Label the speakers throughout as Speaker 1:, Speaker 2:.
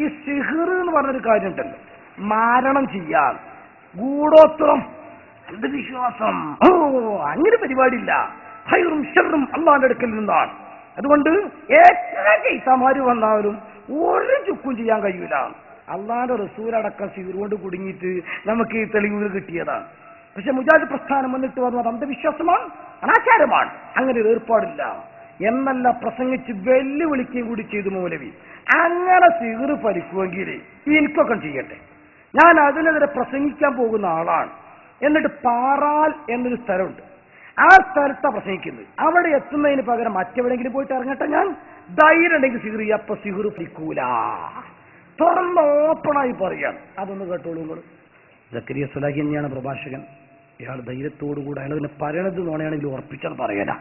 Speaker 1: ഈ സിഹിർ എന്ന് പറഞ്ഞൊരു കാര്യമുണ്ടല്ലോ, മാരണം ചെയ്യാൻ, ഗൂഢോത്രം, അന്ധവിശ്വാസം, അങ്ങനെ പരിപാടിയില്ല. ഹൈറും ഷർറും അള്ളാന്റെ അടുക്കൽ നിന്നാണ്. അതുകൊണ്ട് എത്ര കൈസമാര് വന്നാലും ഒരു ചുക്കും ചെയ്യാൻ കഴിയൂല. അള്ളാന്റെ റസൂലടക്കം സിഹിർ കൊണ്ട് കുടുങ്ങിയിട്ട് നമുക്ക് ഈ തെളിവുകൾ കിട്ടിയതാണ്. പക്ഷെ മുജാഹിദ് പ്രസ്ഥാനം വന്നിട്ട് പറഞ്ഞത് അന്ധവിശ്വാസമാണ്, അനാചാരമാണ്, അങ്ങനെ ഒരു ഏർപ്പാടില്ല എന്നല്ല പ്രസംഗിച്ച് വെല്ലുവിളിക്കുകയും കൂടി ചെയ്തു മൗലവി. അങ്ങനെ സിഹിർ പരിക്കുമെങ്കിൽ എനിക്കൊക്കെ ചെയ്യട്ടെ, ഞാൻ അതിനെതിരെ പ്രസംഗിക്കാൻ പോകുന്ന ആളാണ്. എന്നിട്ട് പാറാൽ എന്നൊരു സ്ഥലമുണ്ട്, ആ സ്ഥലത്താണ് പ്രസംഗിക്കുന്നത്. അവിടെ എത്തുന്നതിന് പകരം മറ്റെവിടെയെങ്കിലും പോയിട്ട് ഇറങ്ങട്ടെ, ഞാൻ ധൈര്യം ഉണ്ടെങ്കിൽ സിഹിർ ചെയ്യും. അപ്പൊ സിഹിർ പിടിക്കൂല, തുറന്ന് ഓപ്പണായി പറയാൻ. അതൊന്ന് കേട്ടോളൂ നിങ്ങൾ. സക്കരിയ സുലാഹി തന്നെയാണ് പ്രഭാഷകൻ. ഇയാൾ ധൈര്യത്തോടുകൂടെ അയാൾ പിന്നെ പറയണത് നോണയാണെങ്കിൽ ഉറപ്പിച്ചാൽ പറയാനാ.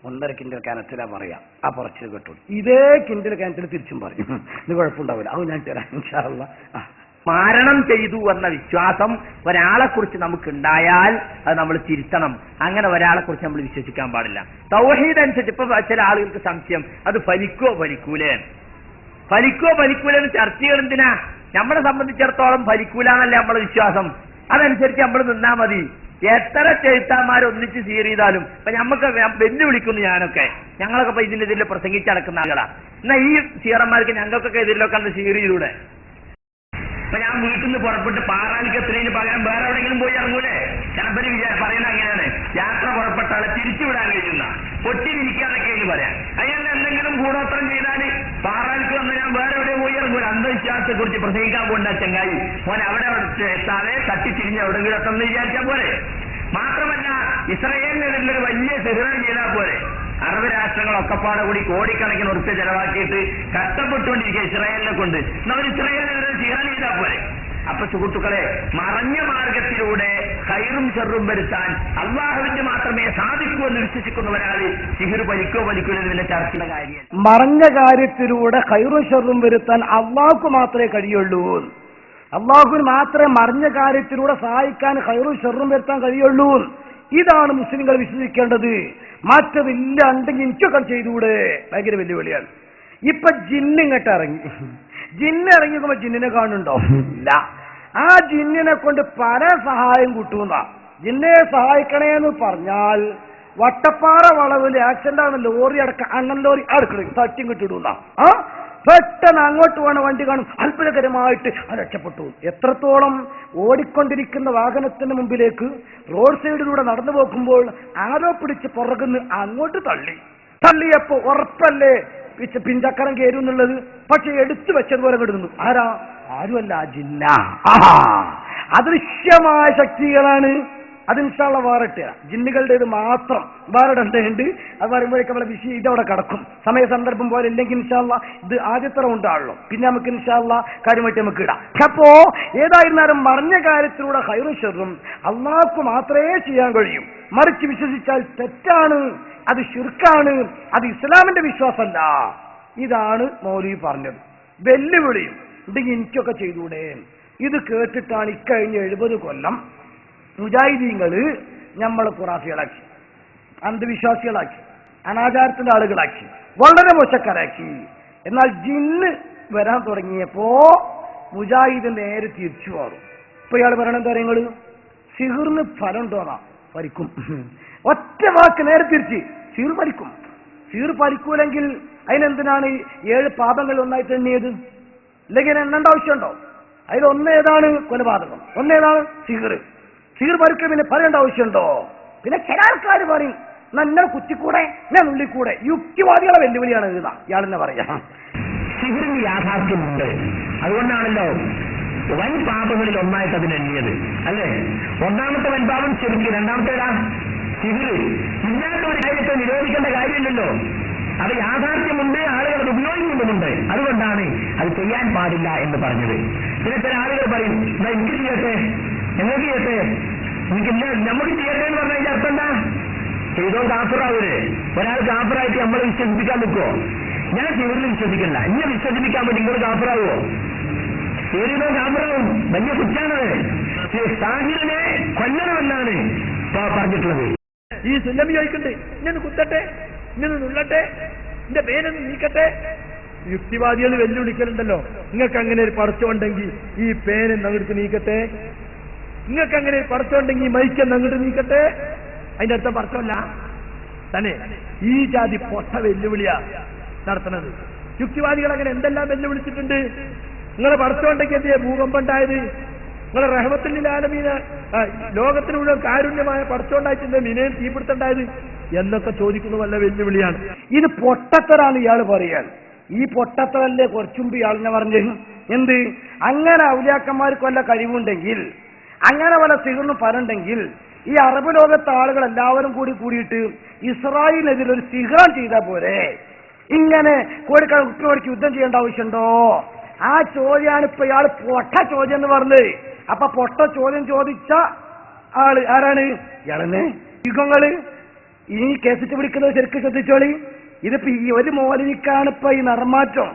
Speaker 1: 1.5 കിൻഡൽ കാനത്തിലാ പറയാ, ആ പറച്ചിൽ കേട്ടോളൂ. ഇതേ കിൻഡൽ കാനത്തിൽ തിരിച്ചും പറയും, ഇത് കുഴപ്പമുണ്ടാവില്ല. അത് ഞാൻ തരാം ഇൻഷാ അല്ലാഹ്.
Speaker 2: മാരണം ചെയ്തു എന്ന വിശ്വാസം ഒരാളെ കുറിച്ച് നമുക്കുണ്ടായാൽ അത് നമ്മൾ തിരുത്തണം. അങ്ങനെ ഒരാളെ കുറിച്ച് നമ്മൾ വിശ്വസിക്കാൻ പാടില്ല. തൗഹീദ് അനുസരിച്ച് ഇപ്പൊ ചില ആളുകൾക്ക് സംശയം, അത് ഫലിക്കോ ഫലിക്കൂലേ എന്ന് ചർച്ചകൾ എന്തിനാ? നമ്മളെ സംബന്ധിച്ചിടത്തോളം ഫലിക്കൂല എന്നല്ലേ നമ്മളെ വിശ്വാസം. അതനുസരിച്ച് നമ്മൾ നിന്നാ മതി. എത്ര ചെഴുത്താന്മാർ ഒന്നിച്ച് സീർ ചെയ്താലും ഇപ്പൊ ഞമ്മക്ക് വെല്ലുവിളിക്കുന്നു. ഞങ്ങളൊക്കെ ഇപ്പൊ ഇതിൽ പ്രസംഗിച്ചടക്കുന്ന ആളുകളാ. എന്നാ ഈ സീറന്മാർക്ക് ഞങ്ങൾക്കൊക്കെ ഇതിലൊക്കെ അന്ന് സീർ ചെയ്തൂടെ? അപ്പൊ ഞാൻ വീട്ടിൽ നിന്ന് പുറപ്പെട്ട് പാറാലിക്കത്തിന് പകരം വേറെ എവിടെയെങ്കിലും പോയി ഇറങ്ങൂലേ? ചാമ്പരി പറയുന്നത് അങ്ങനെയാണ്. യാത്ര പുറപ്പെട്ട ആളെ തിരിച്ചുവിടാൻ കഴിയുന്ന ഒറ്റിരിക്കാന്നൊക്കെയാണ് പറയാം. അയാൾ എന്തെങ്കിലും ഗൂഢോത്രം ചെയ്താല് പാറാലിക്ക് വന്ന് ഞാൻ വേറെ എവിടെ പോയി ഇറങ്ങൂല. അന്ധവിശ്വാസത്തെ കുറിച്ച് പ്രസംഗിക്കാൻ പോകണ്ട ചങ്ങായി, മോൻ അവിടെ എത്താതെ തട്ടിത്തിരിഞ്ഞ് എവിടെങ്കിലും എത്തുമെന്ന് വിചാരിച്ചാൽ പോരെ. മാത്രമല്ല ഇസ്രായേലിനെതിരെ വലിയ സിഹ്റം ചെയ്താൽ പോരെ. അറബ് രാഷ്ട്രങ്ങളൊക്കെ പാടെ കൂടി കോടിക്കണക്കിന് ഉറുപ്പ്യ ചെലവാക്കിയിട്ട് കഷ്ടപ്പെട്ടുകൊണ്ടിരിക്കുക ഇസ്രായേലിനെ കൊണ്ട്. നമ്മൾ ഇസ്രായേലിനെതിരെ സിഹ്റം ചെയ്താൽ പോരെ. അപ്പൊ സുഹൃത്തുക്കളെ, മറഞ്ഞ മാർഗത്തിലൂടെ ഖൈറും ഷർറും വരുത്താൻ അള്ളാഹുവിന് മാത്രമേ സാധിക്കൂ എന്ന് വിശ്വസിക്കുന്ന ഒരാള് സിഹിർ വലിക്കോ എന്നതിന്റെ ചർച്ചയുടെ കാര്യം.
Speaker 1: മറഞ്ഞ കാര്യത്തിലൂടെ ഖൈറും ഷർറും വരുത്താൻ അള്ളാഹുക്ക് മാത്രമേ കഴിയുള്ളൂ. അള്ളാഹുവിന് മാത്രമേ മറിഞ്ഞ കാര്യത്തിലൂടെ സഹായിക്കാൻ ഖൈറും ഷർറും വരുത്താൻ കഴിയുള്ളൂ. ഇതാണ് മുസ്ലിങ്ങൾ വിശ്വസിക്കേണ്ടത്. മറ്റതില്ല ഉണ്ടെങ്കിൽ എനിക്കൊക്കെ ചെയ്തുകൂടെ? ഭയങ്കര വെല്ലുവിളിയാണ്. ഇപ്പൊ ജിന്നിങ്ങട്ട് ഇറങ്ങി, ജിന്ന് ഇറങ്ങിക്കുമ്പോ ജിന്നിനെ കാണുന്നുണ്ടോ? ഇല്ല. ആ ജിന്നിനെ കൊണ്ട് പല സഹായം കിട്ടുന്ന, ജിന്നെ സഹായിക്കണേ എന്ന് പറഞ്ഞാൽ വട്ടപ്പാറ വളവില് ആക്സിഡന്റ് ആണ്, ലോറി അണ്ണൻ ലോറി അടുക്കള സത്യം കിട്ടിടുന്ന പെട്ടെന്ന് അങ്ങോട്ട് പോണ വണ്ടി കാണും, അത്ഭുതകരമായിട്ട് അത് രക്ഷപ്പെട്ടു. എത്രത്തോളം ഓടിക്കൊണ്ടിരിക്കുന്ന വാഹനത്തിന് മുമ്പിലേക്ക് റോഡ് സൈഡിലൂടെ നടന്നു പോകുമ്പോൾ ആരോ പിടിച്ച് പുറകുന്ന് അങ്ങോട്ട് തള്ളിയപ്പോ ഉറപ്പല്ലേ പിഞ്ചക്കരം കയറും എന്നുള്ളത്. പക്ഷെ എടുത്തു വെച്ചതുപോലെ കിടന്നു. ആരുമല്ല, ജിന്ന. അദൃശ്യമായ ശക്തികളാണ്. അത് ഇൻഷാള്ള വേറിട്ട് ജിന്നുകളുടേത് മാത്രം വേറിടേണ്ടതുണ്ട്. അത് പറയുമ്പോഴേക്കും നമ്മളെ വിഷയം ഇതവിടെ കിടക്കും. സമയ സന്ദർഭം പോലെ ഇല്ലെങ്കിൽ ഇൻഷാള്ള ഇത് ആദ്യത്തെ റൗണ്ടാണല്ലോ, പിന്നെ നമുക്ക് ഇൻഷാള്ള കാര്യമായിട്ട് നമുക്ക് ഇടാം. അപ്പോ ഏതായിരുന്നാലും മറിഞ്ഞ കാര്യത്തിലൂടെ ഖൈറും ഷർറും അള്ളാഹ്ക്ക് മാത്രമേ ചെയ്യാൻ കഴിയും. മറിച്ച് വിശ്വസിച്ചാൽ തെറ്റാണ്, അത് ശിർക്കാണ്, അത് ഇസ്ലാമിന്റെ വിശ്വാസമല്ല. ഇതാണ് മൗലവി പറഞ്ഞത്. വെല്ലുവിളിയും ഉണ്ടെങ്കിൽ എനിക്കൊക്കെ ചെയ്തൂടെ? ഇത് കേട്ടിട്ടാണ് ഇക്കഴിഞ്ഞ 70 കൊല്ലം മുജാഹിദീങ്ങള് നമ്മളെ ഖുറാഫികളാക്കി, അന്ധവിശ്വാസികളാക്കി, അനാചാരത്തിന്റെ ആളുകളാക്കി, വളരെ മോശക്കാരാക്കി. എന്നാൽ ജിന്ന് വരാൻ തുടങ്ങിയപ്പോ മുജാഹിദ് നേരെ തിരിച്ചു മാറും. ഇപ്പൊ ഇയാൾ പറയണെന്താ കാര്യങ്ങള്? സിഹിറിന് ഫലം ഉണ്ടോന്നാ? ഫലിക്കും. ഒറ്റ വാക്ക് നേരെ തിരിച്ച്, സിഹിർ ഫലിക്കും. സിഹിർ ഫലിക്കൂലെങ്കിൽ അതിനെന്തിനാണ് 7 പാപങ്ങൾ ഒന്നായിട്ട് എണ്ണിയത്? ഇല്ലെങ്കിൽ എണ്ണേണ്ട ആവശ്യമുണ്ടോ? അതിലൊന്നേതാണ് കൊലപാതകം, ഒന്നേതാണ് സിഹിർ. സിഹിർ ഫലിക്കുക പിന്നെ പറയേണ്ട ആവശ്യമുണ്ടോ? പിന്നെ ചില ആൾക്കാർ പറയും എന്നെ കുത്തിക്കൂടെ, ഞാൻ ഉള്ളിക്കൂടെ. യുക്തിവാദികളെ വെല്ലുവിളിയാണ് ഇയാളെന്നെ പറയാം.
Speaker 2: സിഹിറിന് യാഥാർത്ഥ്യമുണ്ട്. അതുകൊണ്ടാണല്ലോ വൻ പാപങ്ങളിൽ ഒന്നായിട്ട് അതിനെണ്ണിയത് അല്ലേ? ഒന്നാമത്തെ വൻപാപം ശരിക്കും, രണ്ടാമത്തേതാ സിഹിർ. ഇല്ലാത്ത ഒരു കാര്യത്തെ നിരോധിക്കേണ്ട കാര്യമില്ലല്ലോ. അത് യാഥാർത്ഥ്യമുണ്ട്, ആളുകൾ അത് ഉപയോഗിക്കുന്നുമുണ്ട്. അതുകൊണ്ടാണ് അത് ചെയ്യാൻ പാടില്ല എന്ന് പറഞ്ഞത്. പിന്നെ ചില ആളുകൾ പറയും എനിക്ക് ചെയ്യട്ടെ, എങ്ങനെ ചെയ്യട്ടെ, എനിക്കില്ല നമുക്ക് ചെയ്യട്ടെ എന്ന് പറഞ്ഞതിന്റെ അർത്ഥം എന്താ? ചെയ്തോ കാഫറാവൂലേ? ഒരാൾ കാഫറായിട്ട് നമ്മളെ വിശ്വസിപ്പിക്കാൻ നിൽക്കുവോ? ഞാൻ സിഹിറിൽ വിശ്വസിക്കില്ല, എന്നെ വിശ്വസിപ്പിക്കാൻ വേണ്ടി നിങ്ങൾ കാഫറാവോ? സിഹിറിനോ കാഫറാവും, വലിയ കുറ്റാണത്. സാഹിറിനെ കൊല്ലണമെന്നാണ് പറഞ്ഞിട്ടുള്ളത്.
Speaker 3: ഈ സുല്ലമി ചോദിക്കണ്ടേ, ഇങ്ങനെ കുത്തട്ടെ, ഇങ്ങനെ നുള്ളട്ടെ, എന്റെ പേരൊന്ന് നീക്കട്ടെ, യുക്തിവാദികൾ വെല്ലുവിളിക്കലുണ്ടല്ലോ, നിങ്ങൾക്ക് അങ്ങനെ ഒരു പടച്ചോണ്ടെങ്കിൽ ഈ പേന് അങ്ങോട്ട് നീക്കട്ടെ, നിങ്ങൾക്ക് അങ്ങനെ ഒരു പടച്ചോണ്ടെങ്കിൽ ഈ മൈക്കെന്ന് അങ്ങോട്ട് നീക്കട്ടെ. അതിന്റെ അടുത്ത പടച്ചമല്ല തന്നെ. ഈ ജാതി പൊട്ട വെല്ലുവിളിയാ നടത്തുന്നത്. യുക്തിവാദികൾ അങ്ങനെ എന്തെല്ലാം വെല്ലുവിളിച്ചിട്ടുണ്ട്. നിങ്ങളെ പടച്ചോണ്ടെങ്കിൽ എന്തിയെ ഭൂകമ്പം ഉണ്ടായത്? നിങ്ങളെ റഹ്മത്തുൽ ആലമീന ലോകത്തിന് മുഴുവൻ കാരുണ്യമായ പടച്ചോണ്ടായിട്ടുണ്ട് മിനയും തീപിടുത്തുണ്ടായത് എന്നൊക്കെ ചോദിക്കുന്ന വല്ല വെല്ലുവിളിയാണ്.
Speaker 1: ഇത് പൊട്ടത്തരാണ് ഇയാൾ പറയാൻ. ഈ പൊട്ടത്തരല്ലേ കുറച്ചുമ്പ് ഇയാളിനെ പറഞ്ഞു എന്ത് അങ്ങനെ ഔലിയാക്കന്മാർക്ക് വല്ല കഴിവുണ്ടെങ്കിൽ, അങ്ങനെ വല്ല സിഹറിന് ഫലമുണ്ടെങ്കിൽ ഈ അറബ് ലോകത്തെ ആളുകൾ എല്ലാവരും കൂടിയിട്ട് ഇസ്രായേലിനെതിരെ ഒരു സിഹ്റാൻ ചെയ്താൽ പോരെ? ഇങ്ങനെ കോടിക്കണക്കിന് യുദ്ധം ചെയ്യേണ്ട ആവശ്യമുണ്ടോ? ആ ചോദ്യമാണ് ഇപ്പൊ ഇയാൾ പൊട്ട ചോദ്യം എന്ന് പറഞ്ഞത്. അപ്പൊ പൊട്ട ചോദ്യം ചോദിച്ച ആള് ആരാണ്? ഇയാളെന്നെ. യുഗങ്ങള് ഈ കേസിട്ട് പിടിക്കുന്നത് ശരിക്കും ശ്രദ്ധിച്ചോളി. ഇതിപ്പോ ഈ ഒരു മൗലവിക്കാണ് ഇപ്പൊ ഈ നിർമാറ്റം.